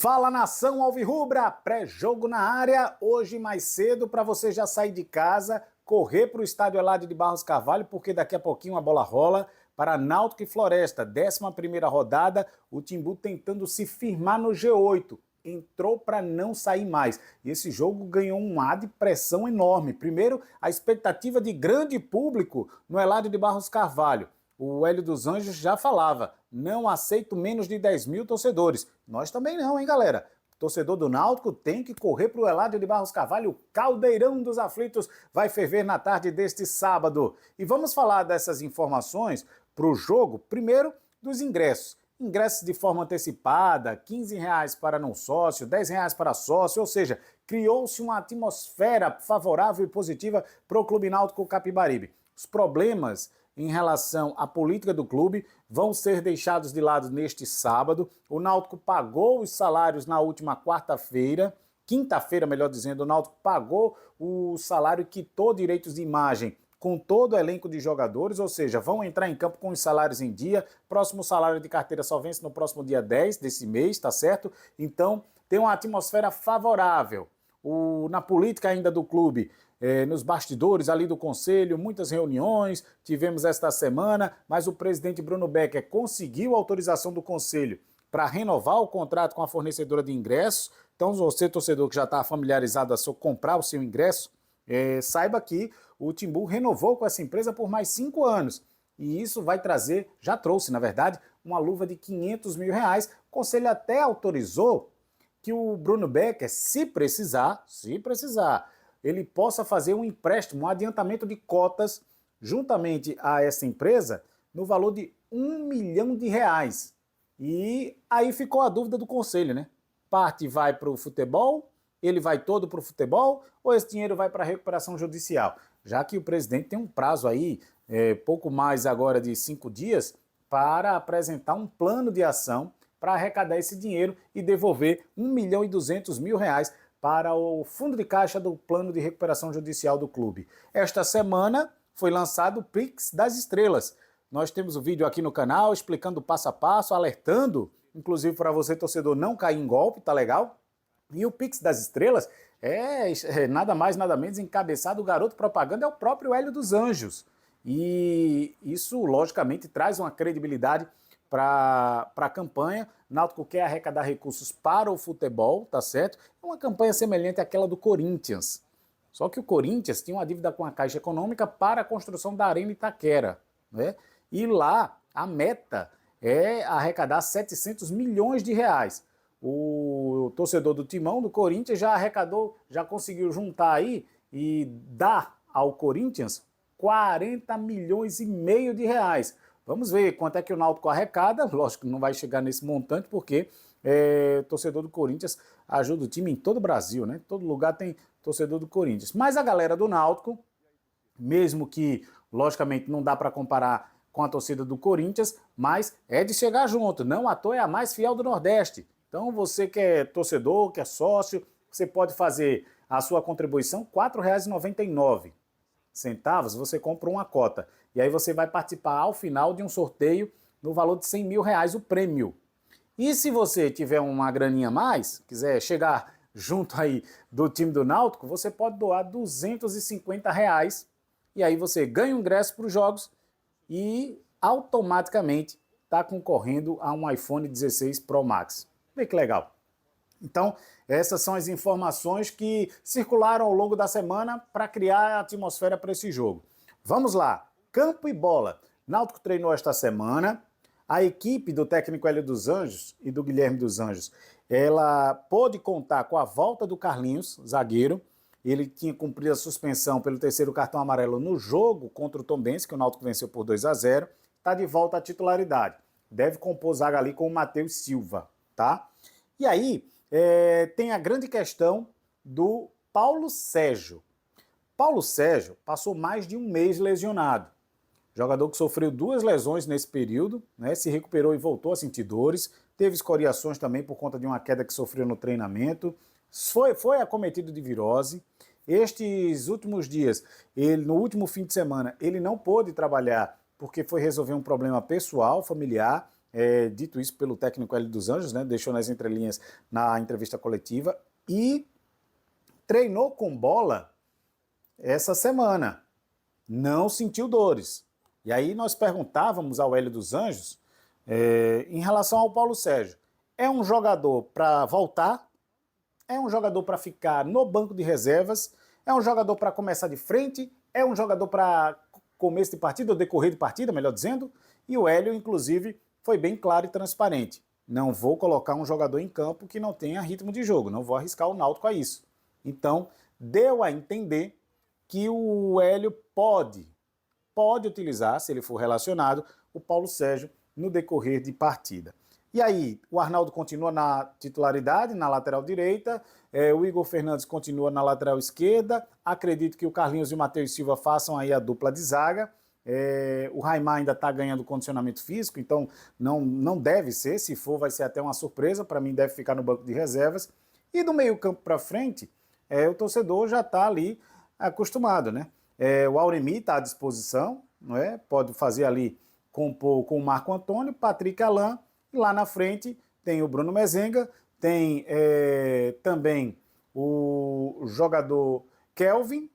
Fala, nação alvirrubra, pré-jogo na área, hoje mais cedo para você já sair de casa, correr para o estádio Eladio de Barros Carvalho, porque daqui a pouquinho a bola rola para Náutico e Floresta, 11ª rodada, o Timbu tentando se firmar no G8, entrou para não sair mais, e esse jogo ganhou um ar de pressão enorme. Primeiro, a expectativa de grande público no Eladio de Barros Carvalho. O Hélio dos Anjos já falava, não aceito menos de 10 mil torcedores. Nós também não, hein, galera? O torcedor do Náutico tem que correr para o Eladio de Barros Carvalho, o caldeirão dos aflitos vai ferver na tarde deste sábado. E vamos falar dessas informações para o jogo, primeiro dos ingressos. Ingressos de forma antecipada, R$ 15 para não sócio, R$ 10 para sócio, ou seja, criou-se uma atmosfera favorável e positiva para o Clube Náutico Capibaribe. Os problemas em relação à política do clube vão ser deixados de lado neste sábado. O Náutico pagou os salários na última quinta-feira, melhor dizendo, o Náutico pagou o salário e quitou direitos de imagem com todo o elenco de jogadores, ou seja, vão entrar em campo com os salários em dia. Próximo salário de carteira só vence no próximo dia 10 desse mês, tá certo? Então, tem uma atmosfera favorável. Na política ainda do clube, nos bastidores ali do conselho, muitas reuniões, tivemos esta semana, mas o presidente Bruno Becker conseguiu a autorização do conselho para renovar o contrato com a fornecedora de ingressos. Então, você, torcedor que já está familiarizado a comprar o seu ingresso, saiba que o Timbu renovou com essa empresa por mais 5 anos. E isso vai trazer, já trouxe, na verdade, uma luva de R$ 500 mil. O conselho até autorizou que o Bruno Becker, se precisar, ele possa fazer um empréstimo, um adiantamento de cotas, juntamente a essa empresa, no valor de R$ 1 milhão. E aí ficou a dúvida do conselho, né? Parte vai para o futebol, ele vai todo para o futebol, ou esse dinheiro vai para a recuperação judicial? Já que o presidente tem um prazo aí, pouco mais agora de 5 dias, para apresentar um plano de ação para arrecadar esse dinheiro e devolver R$ 1.200.000 para o fundo de caixa do plano de recuperação judicial do clube. Esta semana foi lançado o Pix das Estrelas. Nós temos o vídeo aqui no canal explicando passo a passo, alertando, inclusive para você, torcedor, não cair em golpe, tá legal? E o Pix das Estrelas é nada mais, nada menos encabeçado, o garoto propaganda é o próprio Hélio dos Anjos. E isso, logicamente, traz uma credibilidade para a campanha. Náutico quer arrecadar recursos para o futebol, tá certo? É uma campanha semelhante àquela do Corinthians. Só que o Corinthians tinha uma dívida com a Caixa Econômica para a construção da Arena Itaquera, né? E lá a meta é arrecadar R$ 700 milhões. O torcedor do Timão, do Corinthians, já arrecadou, já conseguiu juntar aí e dar ao Corinthians R$ 40,5 milhões. Vamos ver quanto é que o Náutico arrecada. Lógico que não vai chegar nesse montante, porque o torcedor do Corinthians ajuda o time em todo o Brasil, né? Todo lugar tem torcedor do Corinthians. Mas a galera do Náutico, mesmo que, logicamente, não dá para comparar com a torcida do Corinthians, mas é de chegar junto. Não à toa é a mais fiel do Nordeste. Então, você que é torcedor, que é sócio, você pode fazer a sua contribuição, R$ 4,99. Você compra uma cota. E aí você vai participar ao final de um sorteio no valor de R$ 100 mil, o prêmio. E se você tiver uma graninha a mais, quiser chegar junto aí do time do Náutico, você pode doar R$ 250. E aí você ganha o ingresso para os jogos e automaticamente está concorrendo a um iPhone 16 Pro Max. Vê que legal. Então, essas são as informações que circularam ao longo da semana para criar a atmosfera para esse jogo. Vamos lá, campo e bola. Náutico treinou esta semana. A equipe do técnico Hélio dos Anjos e do Guilherme dos Anjos, ela pôde contar com a volta do Carlinhos, zagueiro. Ele tinha cumprido a suspensão pelo 3º cartão amarelo no jogo contra o Tombense, que o Náutico venceu por 2-0. Está de volta à titularidade. Deve compor zaga ali com o Matheus Silva, tá? E aí, tem a grande questão do Paulo Sérgio. Paulo Sérgio passou mais de um mês lesionado. Jogador que sofreu 2 lesões nesse período, né, se recuperou e voltou a sentir dores. Teve escoriações também por conta de uma queda que sofreu no treinamento. Foi acometido de virose. Estes últimos dias, no último fim de semana, ele não pôde trabalhar porque foi resolver um problema pessoal, familiar. dito isso pelo técnico Hélio dos Anjos, né, deixou nas entrelinhas na entrevista coletiva, e treinou com bola essa semana, não sentiu dores. E aí nós perguntávamos ao Hélio dos Anjos, em relação ao Paulo Sérgio, é um jogador para voltar? É um jogador para ficar no banco de reservas? É um jogador para começar de frente? É um jogador para começo de partida ou decorrer de partida, melhor dizendo? E o Hélio, inclusive, foi bem claro e transparente. Não vou colocar um jogador em campo que não tenha ritmo de jogo, não vou arriscar o Náutico a isso. Então, deu a entender que o Hélio pode utilizar, se ele for relacionado, o Paulo Sérgio no decorrer de partida. E aí, o Arnaldo continua na titularidade, na lateral direita, o Igor Fernandes continua na lateral esquerda, acredito que o Carlinhos e o Matheus Silva façam aí a dupla de zaga, o Raimar ainda está ganhando condicionamento físico, então não deve ser, se for vai ser até uma surpresa, para mim deve ficar no banco de reservas, e do meio campo para frente, o torcedor já está ali acostumado, né? O Auremi está à disposição, não é? Pode fazer ali, compor com o Marco Antônio, Patrick Alain, e lá na frente tem o Bruno Mezenga, tem também o jogador Kelvin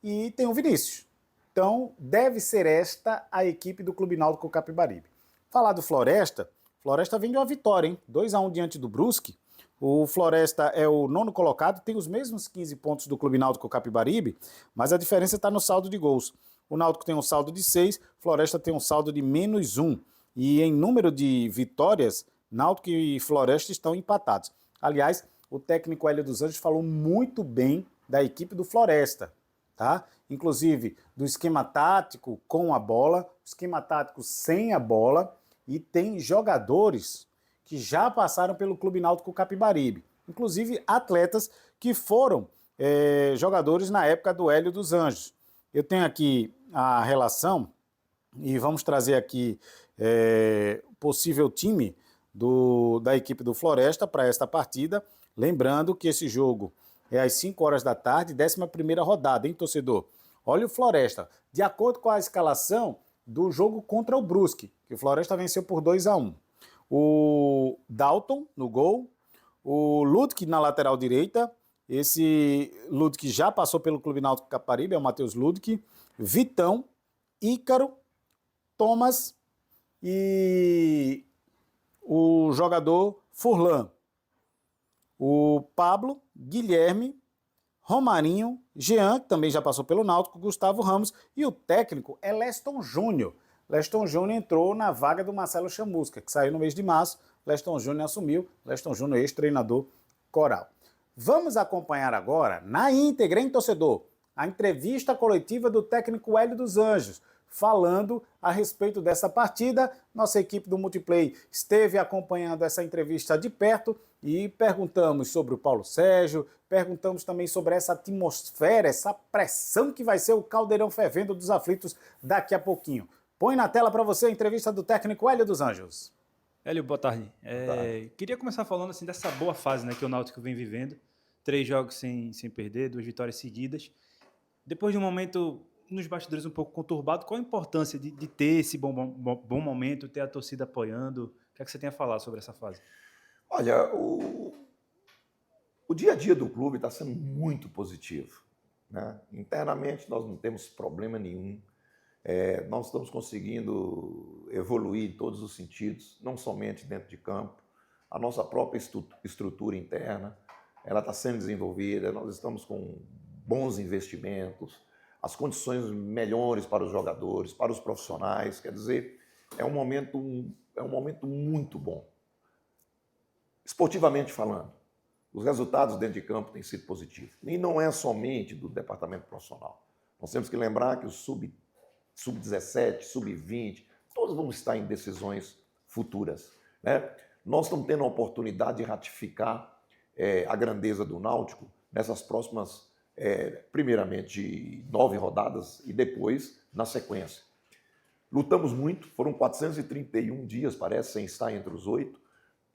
e tem o Vinícius. Então, deve ser esta a equipe do Clube Náutico Capibaribe. Falar do Floresta, Floresta vem de uma vitória, hein? 2-1 diante do Brusque. O Floresta é o 9º colocado, tem os mesmos 15 pontos do Clube Náutico Capibaribe, mas a diferença está no saldo de gols. O Náutico tem um saldo de 6, Floresta tem um saldo de -1. E em número de vitórias, Náutico e Floresta estão empatados. Aliás, o técnico Hélio dos Anjos falou muito bem da equipe do Floresta, tá? Inclusive do esquema tático com a bola, esquema tático sem a bola, e tem jogadores que já passaram pelo Clube Náutico Capibaribe, inclusive atletas que foram jogadores na época do Hélio dos Anjos. Eu tenho aqui a relação e vamos trazer aqui o possível time da equipe do Floresta para esta partida. Lembrando que esse jogo é às 5 horas da tarde, 11ª rodada, hein, torcedor? Olha o Floresta, de acordo com a escalação do jogo contra o Brusque, que o Floresta venceu por 2-1. O Dalton no gol, o Ludwig na lateral direita, esse Ludwig já passou pelo Clube Náutico Capibaribe, é o Matheus Ludwig, Vitão, Ícaro, Thomas e o jogador Furlan, o Pablo, Guilherme, Romarinho, Jean, que também já passou pelo Náutico, Gustavo Ramos, e o técnico é Leston Júnior. Leston Júnior entrou na vaga do Marcelo Chamusca, que saiu no mês de março. Leston Júnior assumiu, Leston Júnior ex-treinador Coral. Vamos acompanhar agora, na íntegra, hein, torcedor, a entrevista coletiva do técnico Hélio dos Anjos, falando a respeito dessa partida. Nossa equipe do Multiplay esteve acompanhando essa entrevista de perto e perguntamos sobre o Paulo Sérgio, perguntamos também sobre essa atmosfera, essa pressão que vai ser o caldeirão fervendo dos aflitos daqui a pouquinho. Põe na tela para você a entrevista do técnico Hélio dos Anjos. Hélio, boa tarde. Queria começar falando assim, dessa boa fase, né, que o Náutico vem vivendo. 3 jogos sem perder, 2 vitórias seguidas. Depois de um momento nos bastidores um pouco conturbado, qual a importância de ter esse bom momento, ter a torcida apoiando? O que é que você tem a falar sobre essa fase? Olha, o dia a dia do clube está sendo muito positivo, né? Internamente nós não temos problema nenhum. Nós estamos conseguindo evoluir em todos os sentidos, não somente dentro de campo. A nossa própria estrutura interna, ela está sendo desenvolvida, nós estamos com bons investimentos, as condições melhores para os jogadores, para os profissionais. Quer dizer, é um momento muito bom. Esportivamente falando, os resultados dentro de campo têm sido positivos. E não é somente do departamento profissional. Nós temos que lembrar que o sub-17, sub-20, todos vão estar em decisões futuras, né? Nós estamos tendo a oportunidade de ratificar a grandeza do Náutico nessas próximas, primeiramente, 9 rodadas e depois na sequência. Lutamos muito, foram 431 dias, parece, sem estar entre os 8,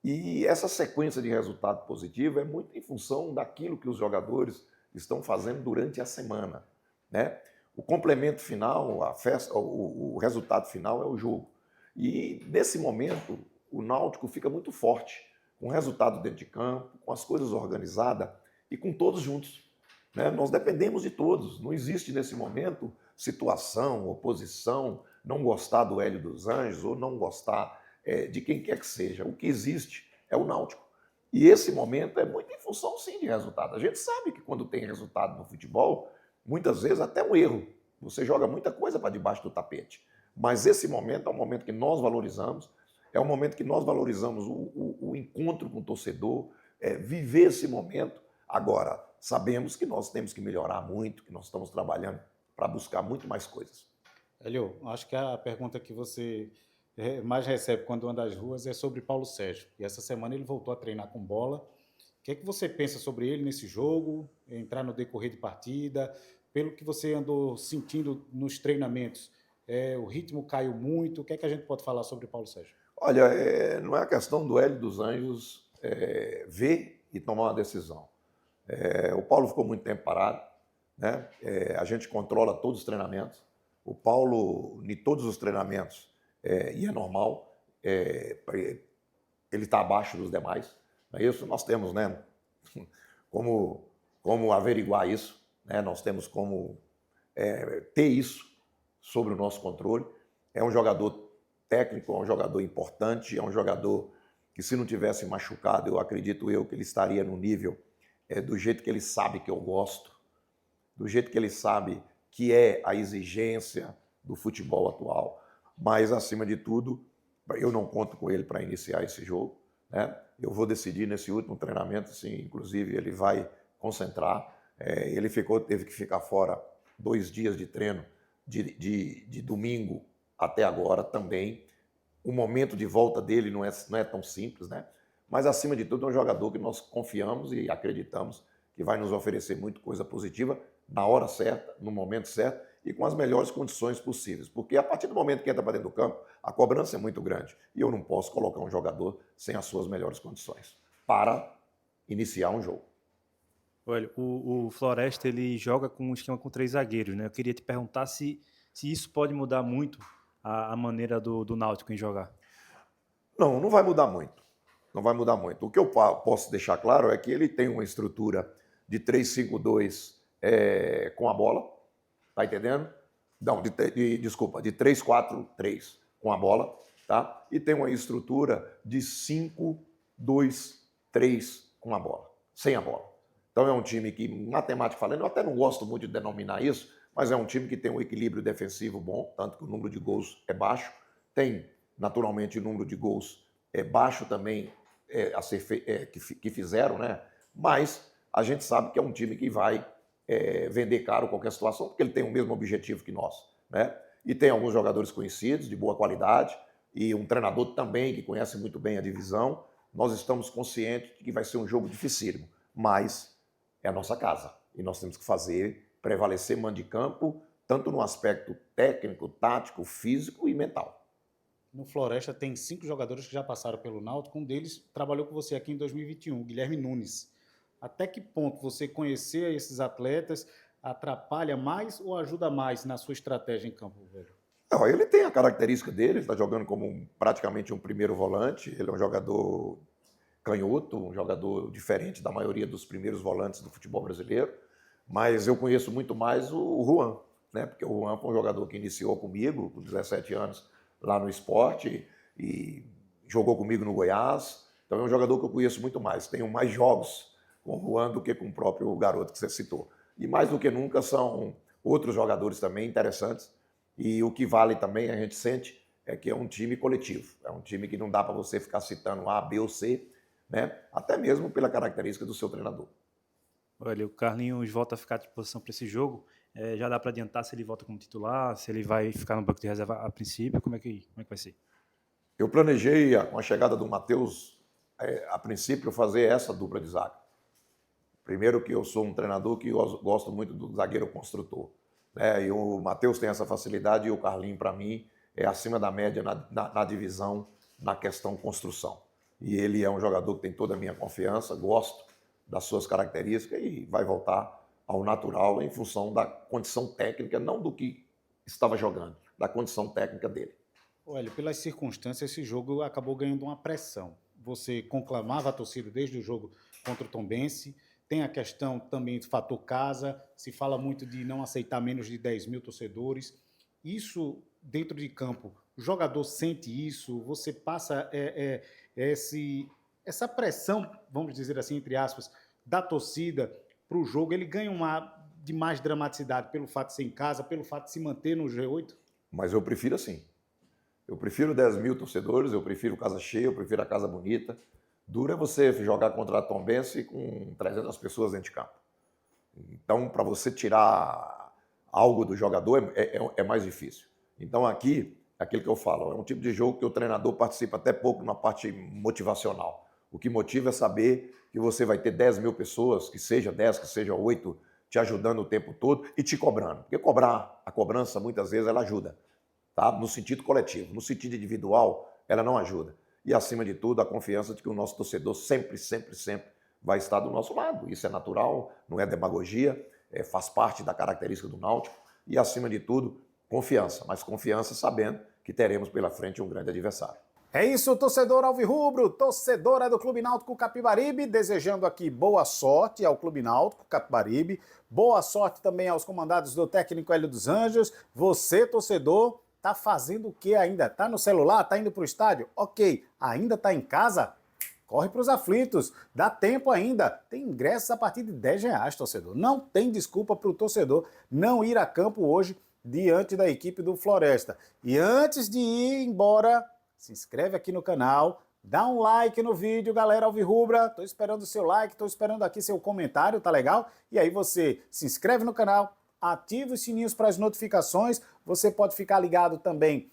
e essa sequência de resultado positivo é muito em função daquilo que os jogadores estão fazendo durante a semana, né? O complemento final, a festa, o resultado final é o jogo. E nesse momento, o Náutico fica muito forte, com o resultado dentro de campo, com as coisas organizadas e com todos juntos. Né? Nós dependemos de todos. Não existe nesse momento situação, oposição, não gostar do Hélio dos Anjos ou não gostar de quem quer que seja. O que existe é o Náutico. E esse momento é muito em função, sim, de resultado. A gente sabe que quando tem resultado no futebol, muitas vezes até um erro. Você joga muita coisa para debaixo do tapete. Mas esse momento é um momento que nós valorizamos, é um momento que nós valorizamos o encontro com o torcedor, viver esse momento. Agora, sabemos que nós temos que melhorar muito, que nós estamos trabalhando para buscar muito mais coisas. Hélio, acho que a pergunta que você mais recebe quando anda às ruas é sobre Paulo Sérgio. E essa semana ele voltou a treinar com bola. O que é que você pensa sobre ele nesse jogo, entrar no decorrer de partida? Pelo que você andou sentindo nos treinamentos, o ritmo caiu muito. O que é que a gente pode falar sobre Paulo Sérgio? Olha, não é a questão do Hélio dos Anjos ver e tomar uma decisão. O Paulo ficou muito tempo parado, né? A gente controla todos os treinamentos. O Paulo, em todos os treinamentos, e é normal, ele está abaixo dos demais. Não é isso? Nós temos, né, como averiguar isso, né? Nós temos como ter isso sob o nosso controle. É um jogador técnico, é um jogador importante, é um jogador que, se não tivesse machucado, eu acredito que ele estaria no nível do jeito que ele sabe que eu gosto, do jeito que ele sabe que é a exigência do futebol atual. Mas, acima de tudo, eu não conto com ele para iniciar esse jogo, né? Eu vou decidir nesse último treinamento, sim, inclusive ele vai concentrar. Ele teve que ficar fora 2 dias de treino, de domingo até agora também. O momento de volta dele não é tão simples, né? Mas, acima de tudo, é um jogador que nós confiamos e acreditamos que vai nos oferecer muita coisa positiva na hora certa, no momento certo e com as melhores condições possíveis. Porque, a partir do momento que entra para dentro do campo, a cobrança é muito grande. E eu não posso colocar um jogador sem as suas melhores condições para iniciar um jogo. Olha, o Floresta ele joga com um esquema com 3 zagueiros, né? Eu queria te perguntar se isso pode mudar muito a maneira do Náutico em jogar. Não vai mudar muito. Não vai mudar muito. O que eu posso deixar claro é que ele tem uma estrutura de 3-5-2 com a bola, tá entendendo? Não, desculpa, de 3-4-3 com a bola, tá? E tem uma estrutura de 5-2-3 com a bola, sem a bola. Então é um time que, matematicamente falando, eu até não gosto muito de denominar isso, mas é um time que tem um equilíbrio defensivo bom, tanto que o número de gols é baixo, tem naturalmente o número de gols baixo também que fizeram, né? Mas a gente sabe que é um time que vai vender caro qualquer situação, porque ele tem o mesmo objetivo que nós, né? E tem alguns jogadores conhecidos, de boa qualidade, e um treinador também que conhece muito bem a divisão. Nós estamos conscientes de que vai ser um jogo dificílimo, mas é a nossa casa. E nós temos que fazer prevalecer mando de campo, tanto no aspecto técnico, tático, físico e mental. No Floresta tem 5 jogadores que já passaram pelo Náutico, um deles trabalhou com você aqui em 2021, Guilherme Nunes. Até que ponto você conhecer esses atletas atrapalha mais ou ajuda mais na sua estratégia em campo, velho? Não, ele tem a característica dele, ele está jogando como praticamente um primeiro volante, ele é um jogador canhoto, um jogador diferente da maioria dos primeiros volantes do futebol brasileiro, mas eu conheço muito mais o Juan, né? Porque o Juan foi um jogador que iniciou comigo com 17 anos lá no Sport e jogou comigo no Goiás, então é um jogador que eu conheço muito mais, tenho mais jogos com o Juan do que com o próprio garoto que você citou. E mais do que nunca são outros jogadores também interessantes, e o que vale também, a gente sente, é que é um time coletivo, é um time que não dá para você ficar citando A, B ou C, né? Até mesmo pela característica do seu treinador. Olha, o Carlinhos volta a ficar à disposição para esse jogo. Já dá para adiantar se ele volta como titular, se ele vai ficar no banco de reserva a princípio, como é que vai ser? Eu planejei, com a chegada do Matheus, a princípio, fazer essa dupla de zaga. Primeiro que eu sou um treinador que gosto muito do zagueiro construtor, né? E o Matheus tem essa facilidade e o Carlinhos, para mim, é acima da média na divisão, na questão construção. E ele é um jogador que tem toda a minha confiança, gosto das suas características e vai voltar ao natural em função da condição técnica, não do que estava jogando, da condição técnica dele. Olha, pelas circunstâncias, esse jogo acabou ganhando uma pressão. Você conclamava a torcida desde o jogo contra o Tombense. Tem a questão também do fator casa. Se fala muito de não aceitar menos de 10 mil torcedores. Isso, dentro de campo, o jogador sente isso. Você passa essa pressão, vamos dizer assim, entre aspas, da torcida para o jogo. Ele ganha de mais dramaticidade pelo fato de ser em casa, pelo fato de se manter no G8. Mas eu prefiro assim. Eu prefiro 10 mil torcedores, eu prefiro casa cheia, eu prefiro a casa bonita. Duro é você jogar contra a Tombense com 300 pessoas dentro de campo. Então, para você tirar algo do jogador é mais difícil. Então, aqui, é aquilo que eu falo, é um tipo de jogo que o treinador participa até pouco na parte motivacional. O que motiva é saber que você vai ter 10 mil pessoas, que seja 10, que seja 8, te ajudando o tempo todo e te cobrando. Porque a cobrança, muitas vezes, ela ajuda. Tá? No sentido coletivo, no sentido individual, ela não ajuda. E, acima de tudo, a confiança de que o nosso torcedor sempre, sempre, sempre vai estar do nosso lado. Isso é natural, não é demagogia, faz parte da característica do Náutico. E, acima de tudo, confiança. Mas confiança sabendo que teremos pela frente um grande adversário. É isso, torcedor alvirrubro, torcedora do Clube Náutico Capibaribe, desejando aqui boa sorte ao Clube Náutico Capibaribe, boa sorte também aos comandados do técnico Hélio dos Anjos. Você, torcedor, tá fazendo o que ainda? Tá no celular? Tá indo pro estádio? Ok. Ainda tá em casa? Corre pros aflitos. Dá tempo ainda. Tem ingressos a partir de R$10, torcedor. Não tem desculpa pro torcedor não ir a campo hoje diante da equipe do Floresta. E antes de ir embora, se inscreve aqui no canal, dá um like no vídeo, galera alvirrubra. Tô esperando o seu like, tô esperando aqui seu comentário, tá legal? E aí você se inscreve no canal, ativa os sininhos para as notificações. Você pode ficar ligado também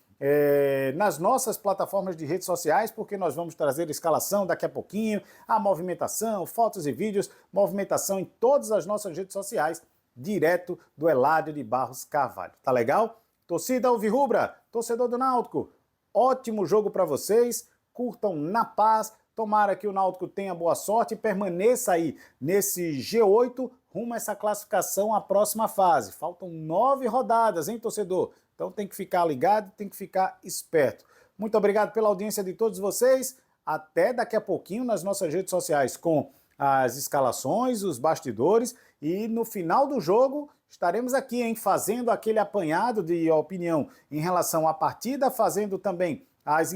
nas nossas plataformas de redes sociais, porque nós vamos trazer escalação daqui a pouquinho, a movimentação, fotos e vídeos, movimentação em todas as nossas redes sociais, direto do Eládio de Barros Carvalho. Tá legal? Torcida alvirrubra, torcedor do Náutico, ótimo jogo para vocês, curtam na paz, tomara que o Náutico tenha boa sorte e permaneça aí nesse G8 rumo a essa classificação à próxima fase. Faltam 9 rodadas, hein, torcedor? Então tem que ficar ligado, tem que ficar esperto. Muito obrigado pela audiência de todos vocês. Até daqui a pouquinho nas nossas redes sociais com as escalações, os bastidores, e no final do jogo estaremos aqui, hein, fazendo aquele apanhado de opinião em relação à partida, trazendo também as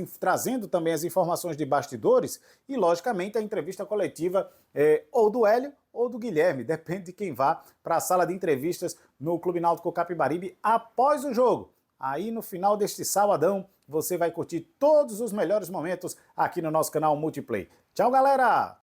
informações de bastidores e, logicamente, a entrevista coletiva ou do Hélio ou do Guilherme, depende de quem vá para a sala de entrevistas no Clube Náutico Capibaribe após o jogo. Aí, no final deste sabadão, você vai curtir todos os melhores momentos aqui no nosso canal Multiplay. Tchau, galera!